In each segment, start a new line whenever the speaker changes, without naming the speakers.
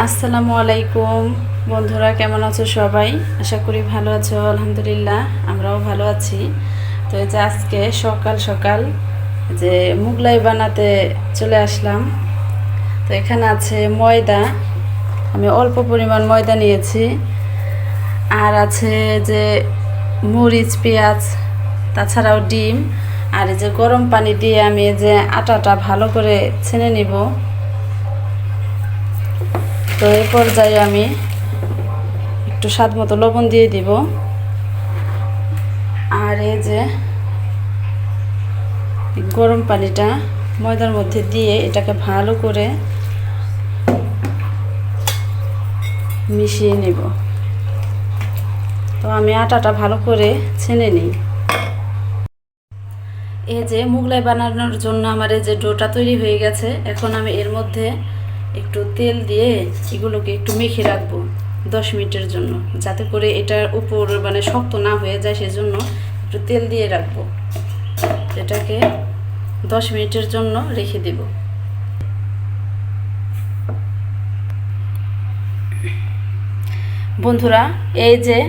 আসসালামু আলাইকুম বন্ধুরা, কেমন আছো সবাই? আশা করি ভালো আছো। আলহামদুলিল্লাহ, আমরাও ভালো আছি। তো এই যে আজকে সকাল সকাল যে মুগলাই বানাতে চলে আসলাম। তো এখানে আছে ময়দা, আমি অল্প পরিমাণ ময়দা নিয়েছি। আর আছে যে মরিচ, পেঁয়াজ, তাছাড়াও ডিম। আর এই যে গরম পানি দিয়ে আমি যে আটাটা ভালো করে ছেনে নিব। তো এই পর্যায়ে আমি একটু স্বাদ মতো লবণ দিয়ে দিব। আর এই যে গরম পানিটা ময়দার মধ্যে দিয়ে এটাকে ভালো করে মিশিয়ে নেব। তো আমি আটাটা ভালো করে ছেনে নিই। এই যে মুগলাই বানানোর জন্য আমার এই যে ডোটা তৈরি হয়ে গেছে। এখন আমি এর মধ্যে একটু তেল দিয়ে এগুলোকে একটু মেখে রাখবো 10 মিনিটের জন্য, যাতে করে এটার উপর মানে শক্ত না হয়ে যায়। সেজন্য একটু তেল দিয়ে রাখবো। এটাকে 10 মিনিটের জন্য রেখে দেব। বন্ধুরা, এই যে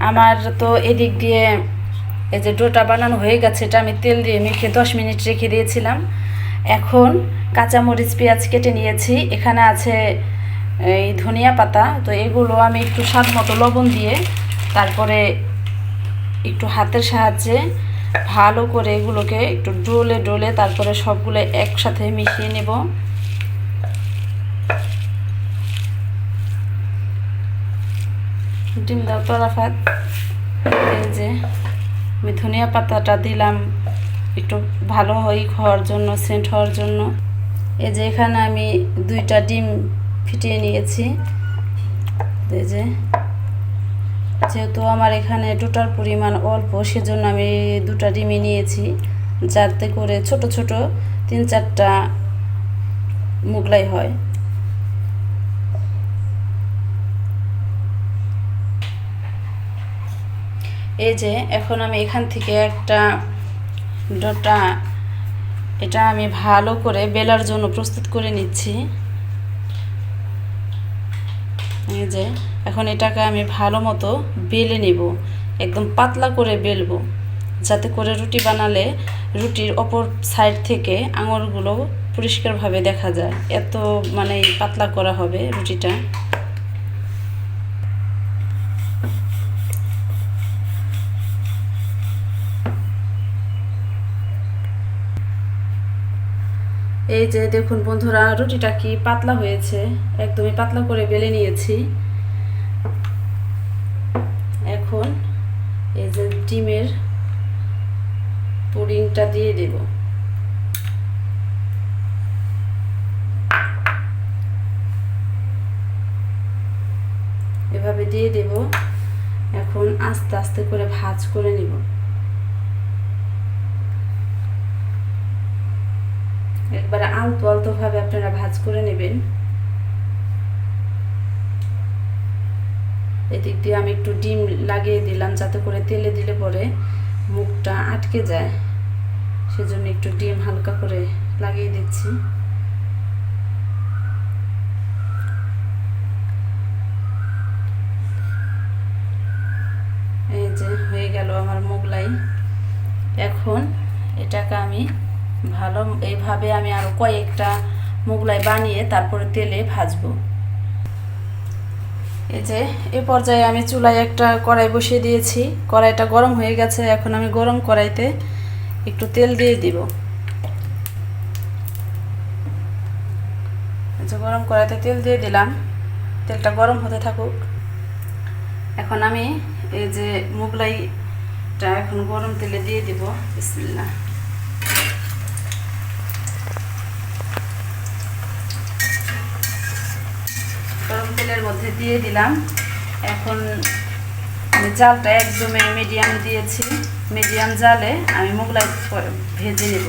আমার তো এদিক দিয়ে এই যে ডোটা বানানো হয়ে গেছে। এটা আমি তেল দিয়ে মেখে 10 মিনিট রেখে দিয়েছিলাম। এখন কাঁচামরিচ, পেঁয়াজ কেটে নিয়েছি। এখানে আছে এই ধনিয়া পাতা। তো এগুলো আমি একটু স্বাদ মতো লবণ দিয়ে তারপরে একটু হাতের সাহায্যে ভালো করে এগুলোকে একটু ডলে ডলে তারপরে সবগুলো একসাথে মিশিয়ে নেব। ডিম দাও তরাফাত। এই যে আমি ধনিয়া পাতাটা দিলাম একটু ভালো হওয়ার জন্য, সেন্ট হওয়ার জন্য। এই যে এখানে আমি 2টা ডিম ফিটিয়ে নিয়েছি। এই যে যেহেতু আমার এখানে ডোটার পরিমাণ অল্প, সেজন্য আমি 2টা ডিমই নিয়েছি, যাতে করে ছোট ছোট 3-4টা মুগলাই হয়। এই যে এখন আমি এখান থেকে একটা ডোটা এটা আমি ভালো করে বেলার জন্য প্রস্তুত করে নিচ্ছি। এই যে এখন এটাকে আমি ভালো মতো বেলে নেব, একদম পাতলা করে বেলবো, যাতে করে রুটি বানালে রুটির অপর সাইড থেকে আঙুলগুলো পরিষ্কারভাবে দেখা যায়। এত মানে পাতলা করা হবে রুটিটা। এই যে দেখুন বন্ধুরা, রুটিটা কি পাতলা হয়েছে, একদমই পাতলা করে বেলে নিয়েছি। এখন এই যে ডিমের পুডিংটা দিয়ে দেব। এভাবে দিয়ে দেব। এখন আস্তে আস্তে করে ভাঁজ করে নিব। একবারে আলতো আলতো ভাবে আপনারা ভাঁজ করে নেবেন। এদিক দিয়ে আমি একটু ডিম লাগিয়ে দিলাম, যাতে করে তেলে দিলে পরে মুখটা আটকে যায়। সেজন্য একটু ডিম হালকা করে লাগিয়ে দিচ্ছি। এই যে হয়ে গেল আমার মোগলাই। এখন এটাকে আমি ভালো এইভাবে আমি আরো কয়েকটা মোগলাই বানিয়ে তারপরে তেলে ভাজবো। এই যে এই পর্যায়ে আমি চুলায় একটা কড়াই বসিয়ে দিয়েছি। কড়াইটা গরম হয়ে গেছে। এখন আমি গরম কড়াইতে একটু তেল দিয়ে দিব। গরম কড়াইতে তেল দিয়ে দিলাম। তেলটা গরম হতে থাকুক। এখন আমি এই যে মোগলাইটা এখন গরম তেলে দিয়ে দিব। বিসমিল্লাহ। গরম তেলের মধ্যে দিয়ে দিলাম। এখন আমি জালটা একদমই মিডিয়াম দিয়েছি। মিডিয়াম জালে আমি মোগলাই ভেজে নেব।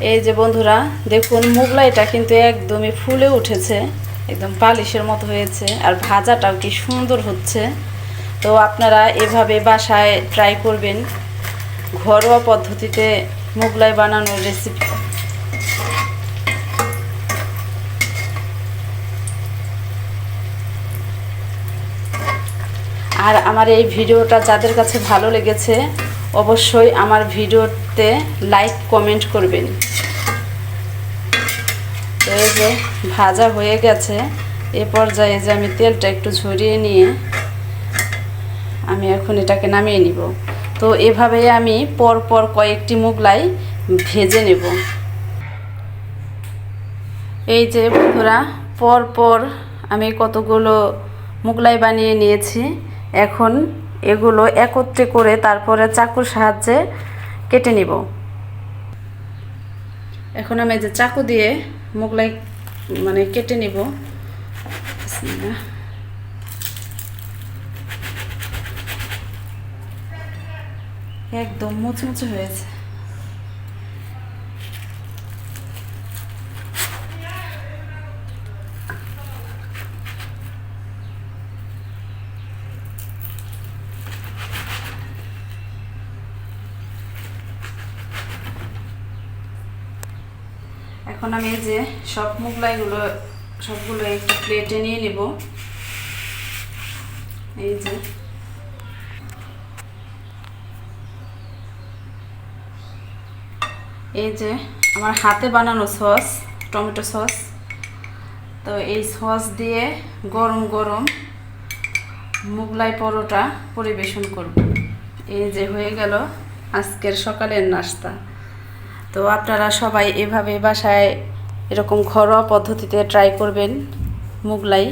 এই যে বন্ধুরা দেখুন, মোগলাইটা কিন্তু একদমই ফুলে উঠেছে, একদম পালিশের মতো হয়েছে। আর ভাজাটাও কি সুন্দর হচ্ছে। তো আপনারা এভাবে বাসায় ট্রাই করবেন, ঘরোয়া পদ্ধতিতে মোগলাই বানানোর রেসিপি। আর আমার এই ভিডিওটা যাদের কাছে ভালো লেগেছে অবশ্যই আমার ভিডিওতে লাইক কমেন্ট করবেন। তো এই যে ভাজা হয়ে গেছে, এ পর্যায়ে যে আমি তেলটা একটু ঝরিয়ে নিয়ে আমি এখন এটাকে নামিয়ে নিব। তো এভাবে আমি পরপর কয়েকটি মোগলাই ভেজে নেব। এই যে বন্ধুরা, পরপর আমি কতগুলো মোগলাই বানিয়ে নিয়েছি। এখন এগুলো একত্রে করে তারপরে চাকুর সাহায্যে কেটে নিব। এখন আমি যে চাকু দিয়ে মোগলাই কেটে নিব। একদম মুচমুচে হয়েছে। এখন আমি এই যে সব সবগুলো একটু প্লেটে নিয়ে নেব। এই যে আমার হাতে বানানো সস, টমেটো সস। তো এই সস দিয়ে গরম গরম মোগলাই পরোটা পরিবেশন করব। এই যে হয়ে গেল আজকের সকালের নাস্তা। তো আপনারা সবাই এভাবে বাসায় এরকম ঘরোয়া পদ্ধতিতে ট্রাই করবেন মোগলাই।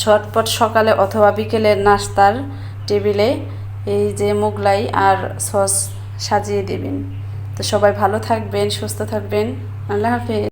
ঝটপট সকালে অথবা বিকেলের নাস্তার টেবিলে এই যে মোগলাই আর সস সাজিয়ে দেবেন। তো সবাই ভালো থাকবেন, সুস্থ থাকবেন। আল্লাহ হাফেজ।